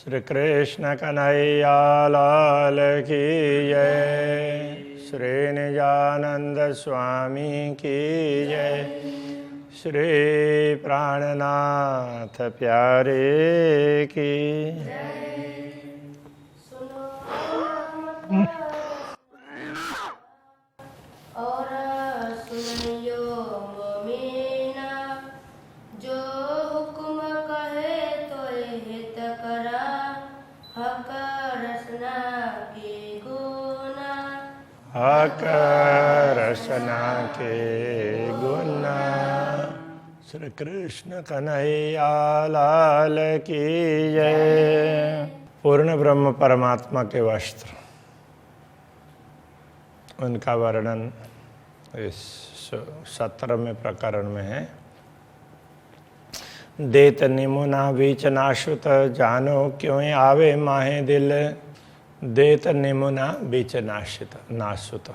श्री कृष्ण कन्हैया लाल की जय। श्री निजानंद स्वामी की जय। श्री प्राणनाथ प्यारे की और सुनियो मोमिना, जो हुक्म कहे तो हित करा, हक रसना के गुना। हक रसना के गुना। श्री कृष्ण कन्हैया लाल की जय। पूर्ण ब्रह्म परमात्मा के वस्त्र, उनका वर्णन इस 17वें प्रकरण में है। देत निमुना बीच नाशुत, जानो क्यों आवे माहे दिल। देत निमुना बीच नाशुत।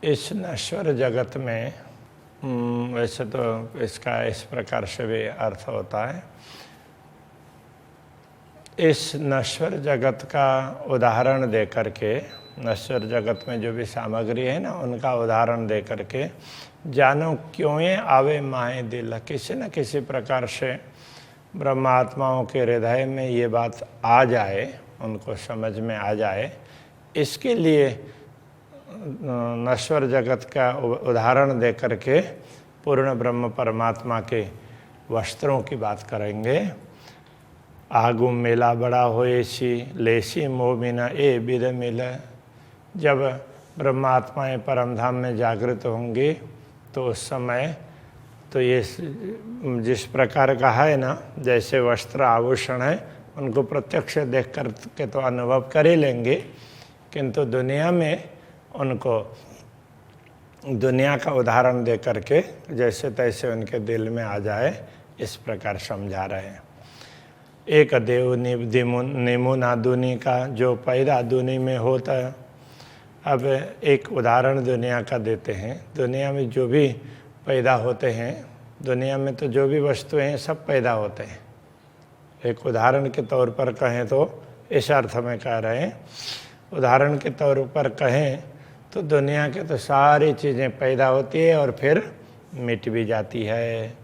इस नश्वर जगत में वैसे तो इसका इस प्रकार से भी अर्थ होता है। इस नश्वर जगत का उदाहरण दे करके, नश्वर जगत में जो भी सामग्री है ना, उनका उदाहरण दे करके जानो क्यों आवे माहे दिल। किसी न किसी प्रकार से ब्रह्मात्माओं के हृदय में ये बात आ जाए, उनको समझ में आ जाए, इसके लिए नश्वर जगत का उदाहरण दे करके पूर्ण ब्रह्म परमात्मा के वस्त्रों की बात करेंगे। आगु मेला बड़ा होएसी, लेसी मोमिना ए बिद मिल। जब ब्रह्मात्माएं परमधाम में जागृत होंगी तो उस समय तो ये जिस प्रकार का है ना, जैसे वस्त्र आभूषण है, उनको प्रत्यक्ष देख कर के तो अनुभव कर ही लेंगे, किंतु दुनिया में उनको दुनिया का उदाहरण दे करके जैसे तैसे उनके दिल में आ जाए, इस प्रकार समझा रहे हैं। एक देव निमुना दुनी का, जो पैदा दुनी में होता है। अब एक उदाहरण दुनिया का देते हैं। दुनिया में जो भी पैदा होते हैं, दुनिया में तो जो भी वस्तुएं हैं सब पैदा होते हैं। एक उदाहरण के तौर पर कहें तो इस अर्थ में कह रहे हैं, उदाहरण के तौर पर कहें तो दुनिया के तो सारी चीज़ें पैदा होती है और फिर मिट भी जाती है।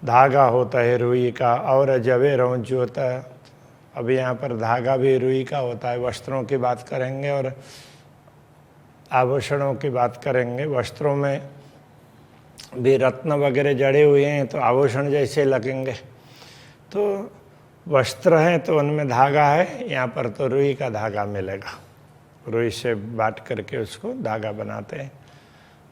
धागा होता है रुई का, और जवे रौंच होता है। अब यहाँ पर धागा भी रुई का होता है। वस्त्रों की बात करेंगे और आभूषणों की बात करेंगे। वस्त्रों में भी रत्न वगैरह जड़े हुए हैं तो आभूषण जैसे लगेंगे। तो वस्त्र हैं तो उनमें धागा है, यहाँ पर तो रुई का धागा मिलेगा। रुई से बात करके उसको धागा बनाते हैं।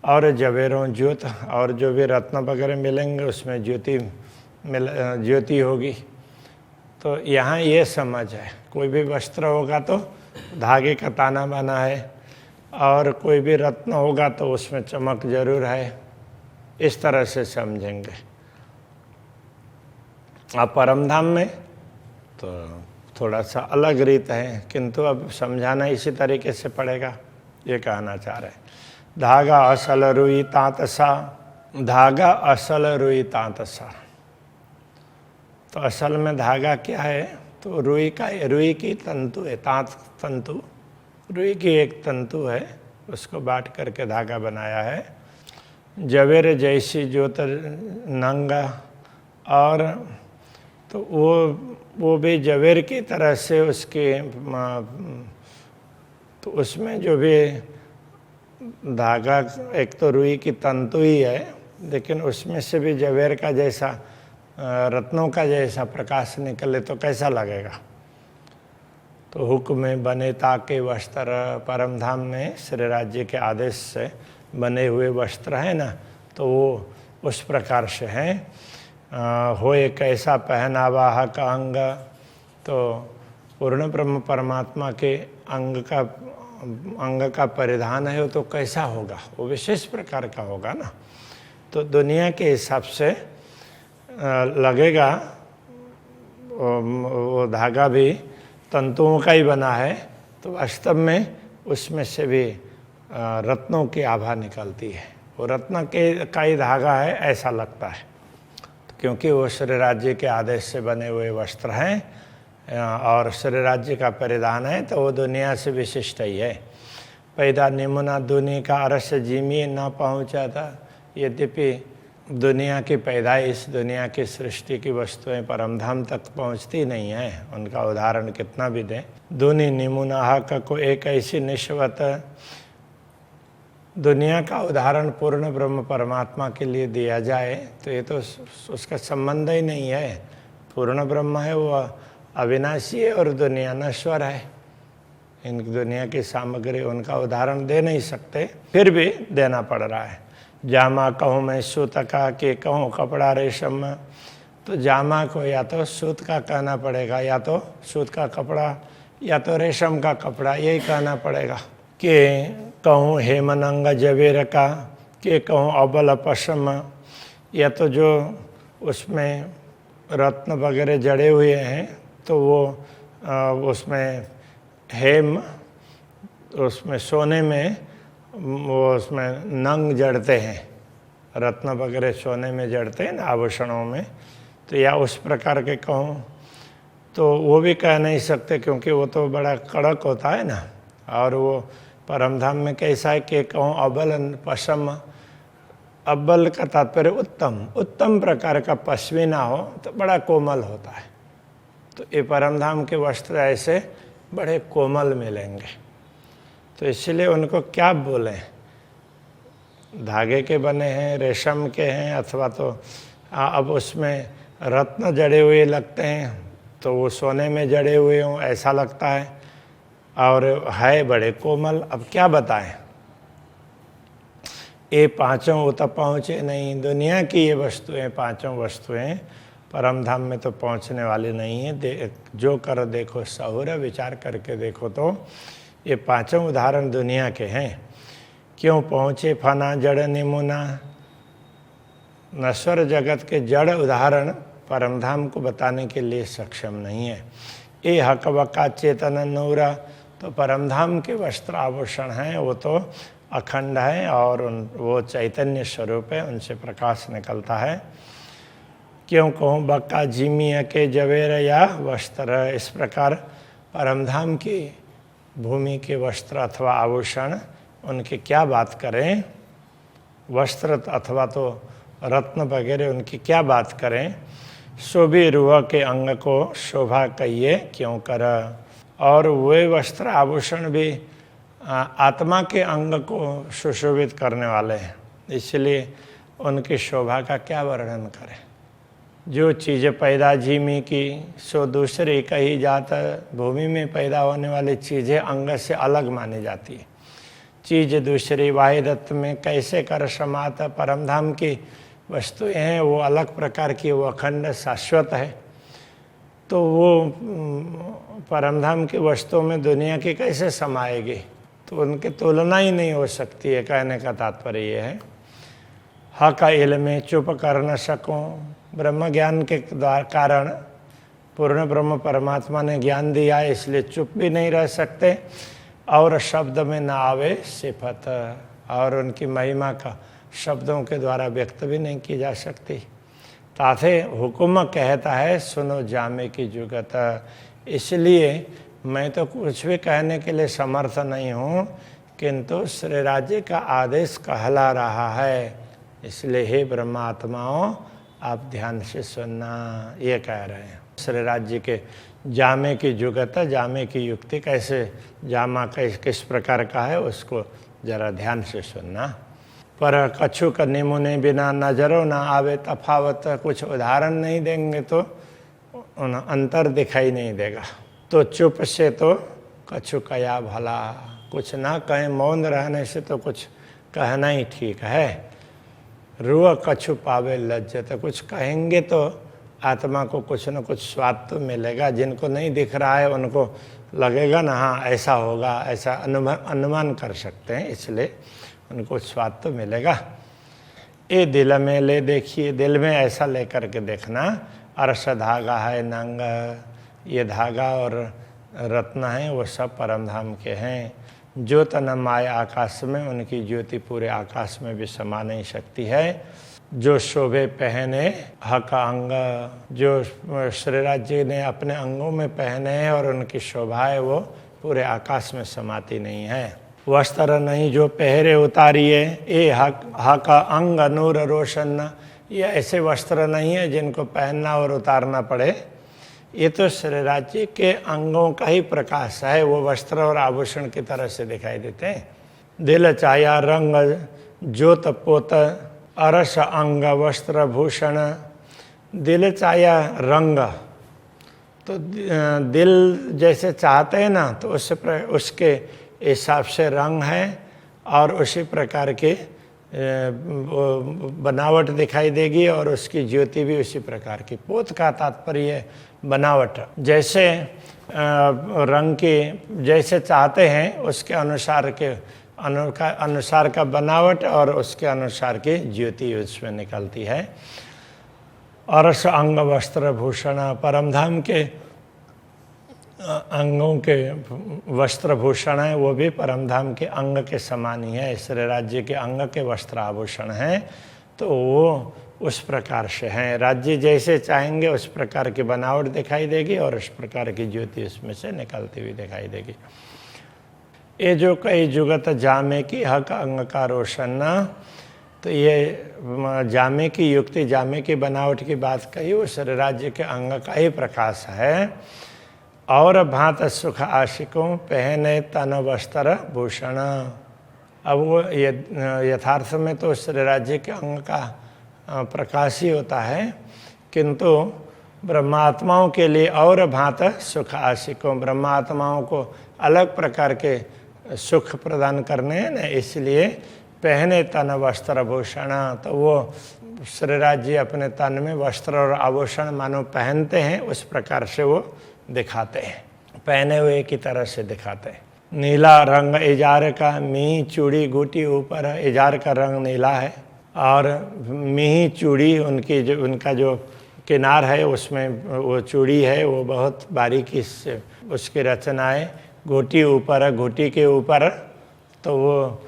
और जवेरों ज्योत, और जो भी रत्न वगैरह मिलेंगे उसमें ज्योति होगी। तो यहाँ ये समझ है, कोई भी वस्त्र होगा तो धागे का ताना बना है, और कोई भी रत्न होगा तो उसमें चमक जरूर है। इस तरह से समझेंगे। अब परमधाम में तो थोड़ा सा अलग रीत है, किंतु अब समझाना इसी तरीके से पड़ेगा, ये कहना चाह रहे हैं। धागा असल रुई तांतसा, धागा असल रुई तांतसा। तो असल में धागा क्या है, तो रुई की तंतु है, तांत तंतु, रुई की एक तंतु है, उसको बांट करके धागा बनाया है। जवेर जैसी ज्योत नंगा, और तो वो भी जवेर की तरह से उसके, तो उसमें जो भी धागा, एक तो रुई की तंतु ही है, लेकिन उसमें से भी जवेर का जैसा, रत्नों का जैसा प्रकाश निकले तो कैसा लगेगा। तो हुक्म में बने ताके वस्त्र, परमधाम में श्री राज्य के आदेश से बने हुए वस्त्र है ना, तो वो उस प्रकार से हैं। होए कैसा पहनावा का अंग, तो पूर्ण ब्रह्म परमात्मा के अंग का परिधान है, वो तो कैसा होगा, वो विशेष प्रकार का होगा ना। तो दुनिया के हिसाब से लगेगा वो धागा भी तंतुओं का ही बना है, तो वास्तव में उसमें से भी रत्नों की आभा निकलती है। वो रत्न का ही धागा है ऐसा लगता है। तो क्योंकि वो श्री राज्य के आदेश से बने हुए वस्त्र हैं और श्री राज्य का परिधान है, तो वो दुनिया से विशिष्ट ही है। पैदा निमुना दुनिया का अरस जिमी न पहुँचा था। यद्यपि दुनिया की पैदाइश, दुनिया की सृष्टि की वस्तुएं परमधाम तक पहुंचती नहीं है, उनका उदाहरण कितना भी दें। दुनि निमुना का को एक ऐसी निश्वत दुनिया का उदाहरण पूर्ण ब्रह्म परमात्मा के लिए दिया जाए तो ये तो उसका संबंध ही नहीं है। पूर्ण ब्रह्म है, वो अविनाशी है और दुनिया नश्वर है। इन दुनिया की सामग्री उनका उदाहरण दे नहीं सकते, फिर भी देना पड़ रहा है। जामा कहूँ मैं सूत का, के कहूँ कपड़ा रेशम, तो जामा को या तो सूत का कहना पड़ेगा, या तो सूत का कपड़ा, या तो रेशम का कपड़ा, यही कहना पड़ेगा। के कहूँ हेमनंग जवेर का, के कहूँ अबल पशम, या तो जो उसमें रत्न वगैरह जड़े हुए हैं तो वो उसमें हेम, उसमें सोने में वो उसमें नंग जड़ते हैं, रत्न वगैरह सोने में जड़ते हैं ना आभूषणों में, तो या उस प्रकार के कहूँ तो वो भी कह नहीं सकते, क्योंकि वो तो बड़ा कड़क होता है ना। और वो परमधाम में कैसा है कि कहूँ अबल पशम, अब्बल का तात्पर्य उत्तम, उत्तम प्रकार का पश्मीना हो तो बड़ा कोमल होता है। तो ये परमधाम के वस्त्र ऐसे बड़े कोमल मिलेंगे, तो इसलिए उनको क्या बोलें, धागे के बने हैं, रेशम के हैं, अथवा तो अब उसमें रत्न जड़े हुए लगते हैं तो वो सोने में जड़े हुए हों ऐसा लगता है, और है बड़े कोमल। अब क्या बताएं, ये पांचों वो तक पहुँचे नहीं। दुनिया की ये वस्तुएं, पांचों वस्तुएं परमधाम में तो पहुँचने वाली नहीं है। जो कर देखो सहुर, विचार करके देखो तो ये पांचों उदाहरण दुनिया के हैं। क्यों पहुँचे फना जड़ निमुना, नश्वर जगत के जड़ उदाहरण परमधाम को बताने के लिए सक्षम नहीं है। ये हक बका चेतन नूरा, तो परमधाम के वस्त्र आभूषण हैं, वो तो अखंड है और वो चैतन्य स्वरूप है, उनसे प्रकाश निकलता है। क्यों कहूँ बक्का झिमिया के जवेर या वस्त्र, इस प्रकार परमधाम की भूमि के वस्त्र अथवा आभूषण, उनकी क्या बात करें, वस्त्र अथवा तो रत्न वगैरह उनकी क्या बात करें। शोभी रूह के अंग को शोभा कहिए क्यों कर, और वे वस्त्र आभूषण भी आत्मा के अंग को सुशोभित करने वाले हैं, इसलिए उनकी शोभा का क्या वर्णन करें। जो चीज़ पैदा झीमी की सो दूसरी कही जात, भूमि में पैदा होने वाली चीज़ें अंग से अलग मानी जाती है। चीज़ दूसरी वाहिदत्त में कैसे कर समात, परमधाम की वस्तुएं हैं वो अलग प्रकार की, वो अखंड शाश्वत है, तो वो परमधाम की वस्तुओं में दुनिया की कैसे समाएगी, तो उनकी तुलना ही नहीं हो सकती है। कहने का तात्पर्य ये है। हक इल्म चुप कर न सकूं, ब्रह्म ज्ञान के कारण पूर्ण ब्रह्म परमात्मा ने ज्ञान दिया है, इसलिए चुप भी नहीं रह सकते, और शब्द में ना आवे सिफत, और उनकी महिमा का शब्दों के द्वारा व्यक्त भी नहीं की जा सकती। ताथे हुक्म कहता है सुनो जामे की जुगत, इसलिए मैं तो कुछ भी कहने के लिए समर्थ नहीं हूँ, किंतु श्री राज्य का आदेश कहला रहा है, इसलिए हे ब्रह्मात्माओं आप ध्यान से सुनना, ये कह रहे हैं। श्री राज्य के जामे की जुगत, जामे की युक्ति कैसे, जामा किस प्रकार का है उसको जरा ध्यान से सुनना। पर कछु का निमुने बिना नजरों ना आवे तफावत, कुछ उदाहरण नहीं देंगे तो अंतर दिखाई नहीं देगा। तो चुप से तो कछु कया भला, कुछ ना कहें, मौन रहने से तो कुछ कहना ही ठीक है। रुआ कछु पावे लज्जत, कुछ कहेंगे तो आत्मा को कुछ न कुछ स्वाद तो मिलेगा। जिनको नहीं दिख रहा है उनको लगेगा ना हाँ ऐसा होगा, ऐसा अनुमान कर सकते हैं, इसलिए उनको स्वाद तो मिलेगा। ये दिल में ले देखिए, दिल में ऐसा लेकर के देखना। अर्श धागा है नंग, ये धागा और रत्न है वो सब परमधाम के हैं। ज्योत न माया आकाश में, उनकी ज्योति पूरे आकाश में भी समा नहीं सकती है। जो शोभे पहने हक अंग, जो श्री राज्य ने अपने अंगों में पहने हैं और उनकी शोभा है वो पूरे आकाश में समाती नहीं है। वस्त्र नहीं जो पहरे उतारिए, ए हक अंग नूर रोशन, ये ऐसे वस्त्र नहीं है जिनको पहनना और उतारना पड़े। ये तो श्री राज्य के अंगों का ही प्रकाश है, वो वस्त्र और आभूषण की तरह से दिखाई देते हैं। दिल चाया रंग ज्योत पोत अरस अंग वस्त्र भूषण, दिल चाया रंग, तो दिल जैसे चाहते हैं ना तो उसके हिसाब से रंग है और उसी प्रकार के बनावट दिखाई देगी और उसकी ज्योति भी उसी प्रकार की। पोत का तात्पर्य बनावट, जैसे रंग की जैसे चाहते हैं उसके अनुसार का बनावट और उसके अनुसार की ज्योति उसमें निकलती है। अरस अंग वस्त्र भूषण, परमधाम के अंगों के वस्त्र भूषण है, वो भी परमधाम के अंग के समान ही है। श्री राज्य के अंग के वस्त्र आभूषण हैं तो वो उस प्रकार से हैं। राज्य जैसे चाहेंगे उस प्रकार की बनावट दिखाई देगी और उस प्रकार की ज्योति उसमें से निकलती हुई दिखाई देगी। ये जो कई जुगत जामे की हक अंग का रोशन, तो ये जामे की युक्ति, जामे की बनावट की बात कही, वो श्री राज्य के अंग का ही प्रकाश है। और भांत सुख आशिकों पहने तन वस्त्र भूषण, अब वो यथार्थ में तो श्री राज्य के अंग का प्रकाश ही होता है, किंतु ब्रह्मात्माओं के लिए और भांत सुख आशिकों, ब्रह्मात्माओं को अलग प्रकार के सुख प्रदान करने हैं ना, इसलिए पहने तन वस्त्र भूषण, तो वो श्री राज्य अपने तन में वस्त्र और आभूषण मानो पहनते हैं, उस प्रकार से वो दिखाते हैं, पहने हुए की तरह से दिखाते हैं। नीला रंग इजार का, मी चूड़ी गुटी ऊपर, इजार का रंग नीला है और मी चूड़ी उनका जो किनार है उसमें वो चूड़ी है वो बहुत बारीकी से उसकी रचना है। घुटी ऊपर, घुटी के ऊपर, तो वो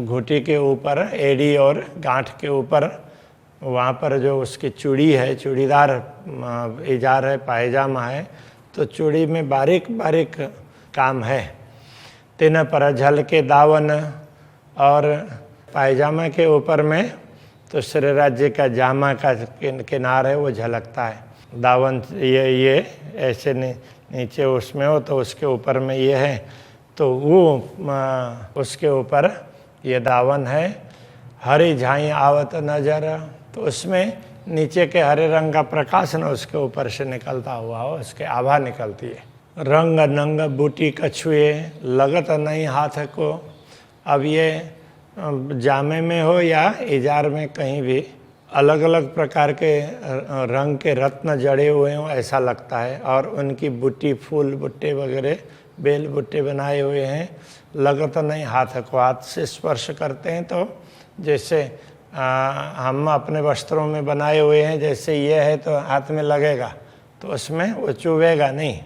घुटी के ऊपर एड़ी और गांठ के ऊपर वहाँ पर जो उसकी चूड़ी है, चूड़ीदार इजार है, पायजामा है, तो चूड़ी में बारीक बारीक काम है। तीन पर झल के दावन, और पायजामा के ऊपर में तो श्री राज्य का जामा का किनार है वो झलकता है। दावन ये ऐसे नीचे उसमें हो तो उसके ऊपर में ये है, तो वो उसके ऊपर ये दावन है। हरी झाई आवत नजर, तो उसमें नीचे के हरे रंग का प्रकाश न उसके ऊपर से निकलता हुआ हो, उसके आभा निकलती है। रंग नंग बूटी कछुए लगत नहीं हाथ को, अब ये जामे में हो या इजार में कहीं भी अलग अलग प्रकार के रंग के रत्न जड़े हुए हों ऐसा लगता है, और उनकी बूटी फूल बुट्टे वगैरह बेल बुट्टे बनाए हुए हैं। लगत नहीं हाथ को, हाथ से स्पर्श करते हैं तो जैसे हम अपने वस्त्रों में बनाए हुए हैं, जैसे ये है तो हाथ में लगेगा तो उसमें वो चुभेगा नहीं,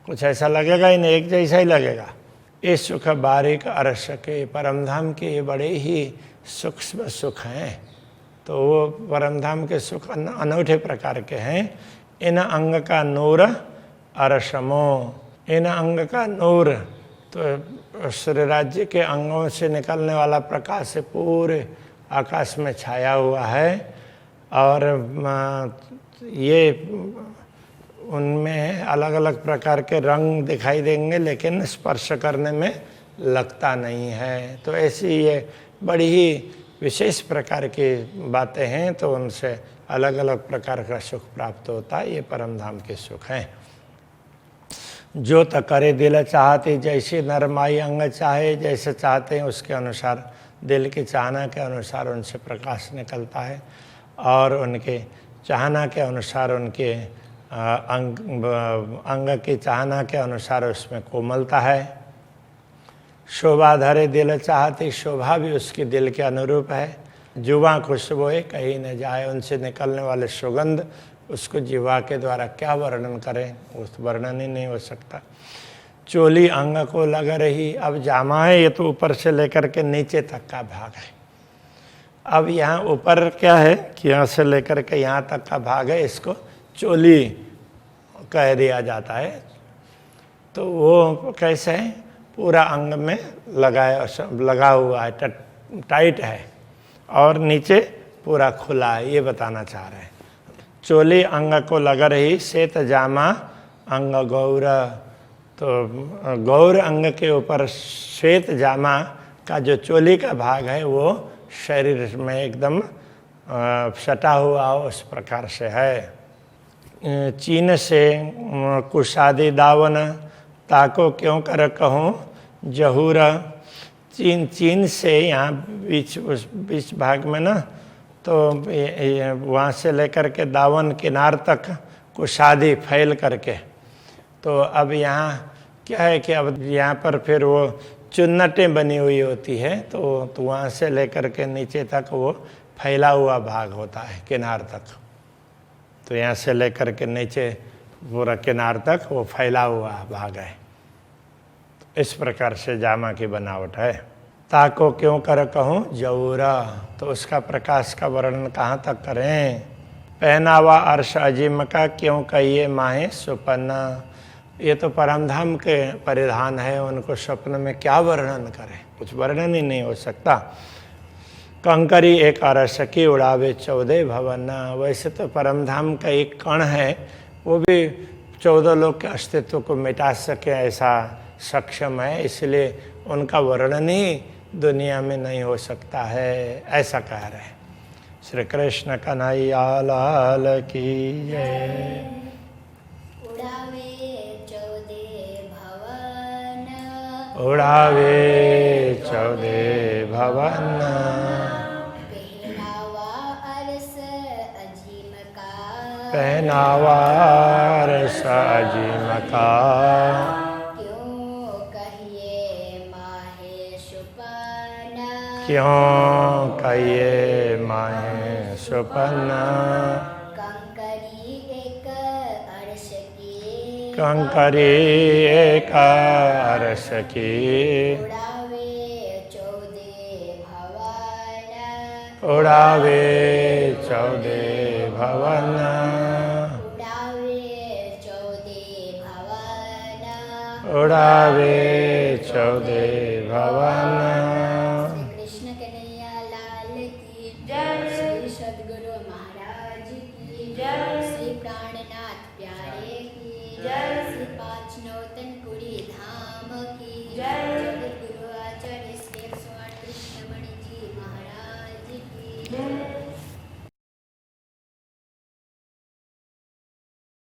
कुछ ऐसा लगेगा ही नहीं, एक जैसा ही लगेगा। ये सुख बारीक अरस के, परमधाम के ये बड़े ही सूक्ष्म सुख हैं, तो वो परमधाम के सुख अनूठे प्रकार के हैं। इन अंग का नूर अरसमो, इन अंग का नूर, तो श्री राज्य के अंगों से निकलने वाला प्रकाश से पूरे आकाश में छाया हुआ है, और ये उनमें अलग अलग प्रकार के रंग दिखाई देंगे लेकिन स्पर्श करने में लगता नहीं है। तो ऐसी ये बड़ी ही विशेष प्रकार की बातें हैं, तो उनसे अलग अलग प्रकार का सुख प्राप्त होता है। ये परमधाम के सुख हैं। जो त करे दिल चाहते, जैसे नरमाई अंग चाहे, जैसे चाहते हैं उसके अनुसार, दिल की चाहना के अनुसार उनसे प्रकाश निकलता है, और उनके चाहना के अनुसार, उनके अंग की चाहना के अनुसार उसमें कोमलता है। शोभा धरे दिल चाहती, शोभा भी उसकी दिल के अनुरूप है। जुबा खुशबोए कहीं न जाए, उनसे निकलने वाले सुगंध उसको जीवा के द्वारा क्या वर्णन करें, उस वर्णन ही नहीं हो सकता। चोली अंग को लग रही, अब जामा है ये तो ऊपर से लेकर के नीचे तक का भाग है। अब यहाँ ऊपर क्या है कि यहाँ से लेकर के यहाँ तक का भाग है, इसको चोली कह दिया जाता है। तो वो कैसे है, पूरा अंग में लगा हुआ है, टाइट है, और नीचे पूरा खुला है, ये बताना चाह रहे हैं। चोली अंग को लग रही, श्वेत जामा अंग गौर। तो गौर अंग के ऊपर श्वेत जामा का जो चोली का भाग है वो शरीर में एकदम सटा हुआ उस प्रकार से है। चीन से कुशादी दावन, ताको क्यों कर कहूँ जहूर। चीन से यहाँ बीच भाग में ना, तो वहाँ से लेकर के दावन किनार तक कुशादी फैल करके, तो अब यहाँ क्या है कि अब यहाँ पर फिर वो चुन्नटें बनी हुई होती है, तो वहाँ से लेकर के नीचे तक वो फैला हुआ भाग होता है किनार तक। तो यहाँ से लेकर के नीचे पूरा किनार तक वो फैला हुआ भाग है। इस प्रकार से जामा की बनावट है। ताको क्यों कर कहूँ जऊरा, तो उसका प्रकाश का वर्णन कहाँ तक करें। पहनावा अर्श अजीम का क्यों कहिए माहे सुपन्ना, ये तो परमधाम के परिधान है, उनको स्वप्न में क्या वर्णन करें, कुछ वर्णन ही नहीं हो सकता। कंकरी एक अरस की उड़ावे 14 भवन, वैसे तो परमधाम का एक कण है, वो भी 14 लोग के अस्तित्व को मिटा सके ऐसा सक्षम है, इसलिए उनका वर्णन ही दुनिया में नहीं हो सकता है, ऐसा कह रहे हैं। श्री कृष्ण कन्हैया लाल की जय। उड़ावे 14 भवन, उड़ावे 14 भवन, पहनावा अरस अजीम का, पहनावा अरस अजीम का, क्यों कहिए माहे सुपन्ना। कंकरी एक अर्श की, कंकरी एक अरस की, उड़ावे 14 भवन, उड़ावे 14 भवन, उड़ावे 14 भवन, उड़ावे 14 भवन। कृष्ण कन्हैया लाल की जय, श्री सद्गुरु महाराज की जय, श्री प्राणनाथ प्यारे की जय।